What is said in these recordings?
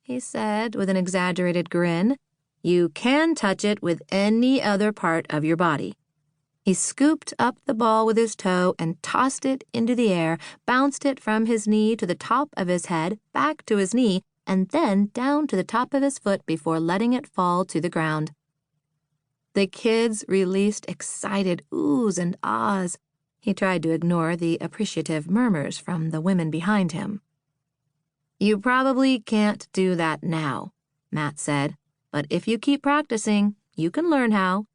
he said with an exaggerated grin. You can touch it with any other part of your body. He scooped up the ball with his toe and tossed it into the air, bounced it from his knee to the top of his head, back to his knee, and then down to the top of his foot before letting it fall to the ground. The kids released excited oohs and ahs. He tried to ignore the appreciative murmurs from the women behind him. You probably can't do that now, Matt said, but if you keep practicing, you can learn how.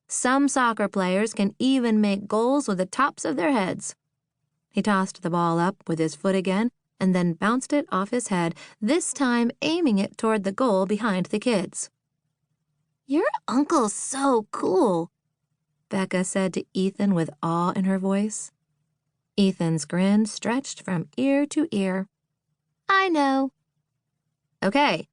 Some soccer players can even make goals with the tops of their heads. He tossed the ball up with his foot again and then bounced it off his head, this time aiming it toward the goal behind the kids. Your uncle's so cool, Becca said to Ethan with awe in her voice. Ethan's grin stretched from ear to ear. I know. Okay,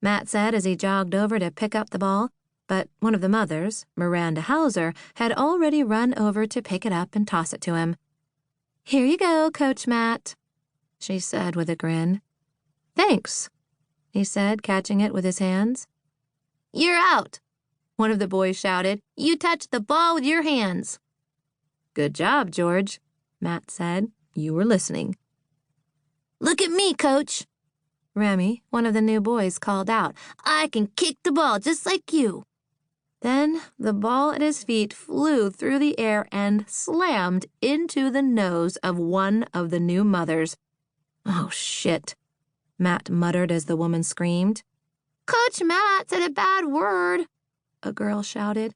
Matt said as he jogged over to pick up the ball, but one of the mothers, Miranda Hauser, had already run over to pick it up and toss it to him. Here you go, Coach Matt, she said with a grin. Thanks, he said, catching it with his hands. You're out, one of the boys shouted. You touched the ball with your hands. Good job, George, Matt said. You were listening. Look at me, Coach, Remy, one of the new boys, called out. I can kick the ball just like you. Then the ball at his feet flew through the air and slammed into the nose of one of the new mothers. Oh, shit, Matt muttered as the woman screamed. Coach Matt said a bad word, a girl shouted.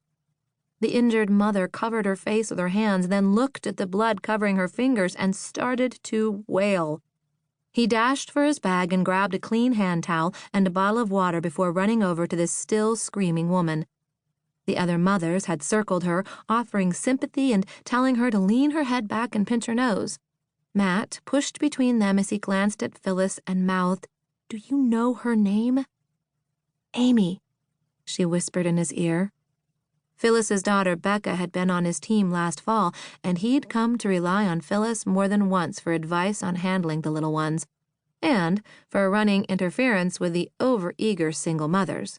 The injured mother covered her face with her hands, then looked at the blood covering her fingers and started to wail. He dashed for his bag and grabbed a clean hand towel and a bottle of water before running over to the still screaming woman. The other mothers had circled her, offering sympathy and telling her to lean her head back and pinch her nose. Matt pushed between them as he glanced at Phyllis and mouthed, Do you know her name? Amy, she whispered in his ear. Phyllis's daughter Becca had been on his team last fall, and he'd come to rely on Phyllis more than once for advice on handling the little ones, and for running interference with the overeager single mothers.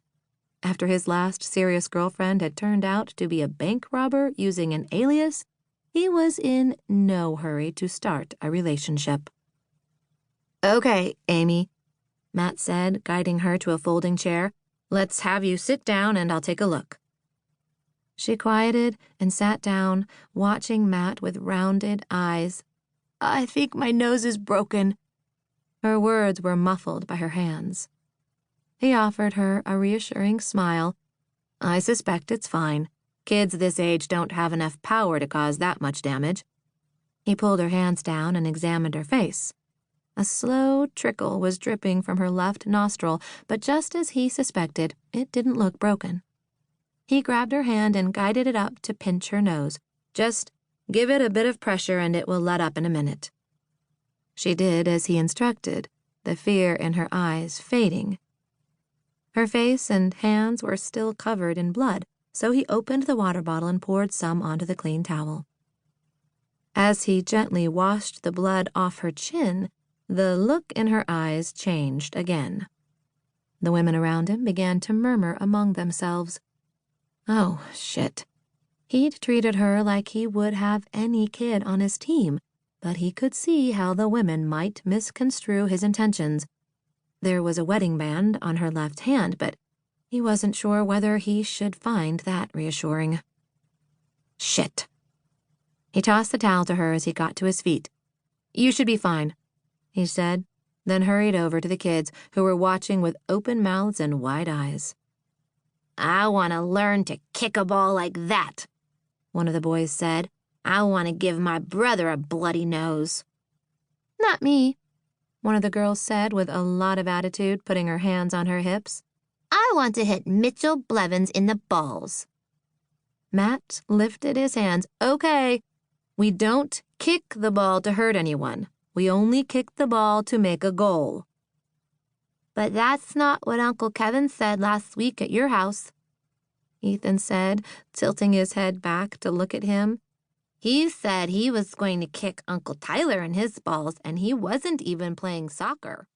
After his last serious girlfriend had turned out to be a bank robber using an alias, he was in no hurry to start a relationship. Okay, Amy, Matt said, guiding her to a folding chair. Let's have you sit down and I'll take a look. She quieted and sat down, watching Matt with rounded eyes. I think my nose is broken. Her words were muffled by her hands. He offered her a reassuring smile. I suspect it's fine. Kids this age don't have enough power to cause that much damage. He pulled her hands down and examined her face. A slow trickle was dripping from her left nostril, but just as he suspected, it didn't look broken. He grabbed her hand and guided it up to pinch her nose. Just give it a bit of pressure and it will let up in a minute. She did as he instructed, the fear in her eyes fading. Her face and hands were still covered in blood, so he opened the water bottle and poured some onto the clean towel. As he gently washed the blood off her chin, the look in her eyes changed again. The women around him began to murmur among themselves. Oh, shit. He'd treated her like he would have any kid on his team, but he could see how the women might misconstrue his intentions. There was a wedding band on her left hand, but he wasn't sure whether he should find that reassuring. Shit. He tossed the towel to her as he got to his feet. You should be fine, he said, then hurried over to the kids, who were watching with open mouths and wide eyes. I want to learn to kick a ball like that, one of the boys said. I want to give my brother a bloody nose. Not me, one of the girls said with a lot of attitude, putting her hands on her hips. I want to hit Mitchell Blevins in the balls. Matt lifted his hands. Okay, we don't kick the ball to hurt anyone. We only kick the ball to make a goal. But that's not what Uncle Kevin said last week at your house, Ethan said, tilting his head back to look at him. He said he was going to kick Uncle Tyler in his balls, and he wasn't even playing soccer.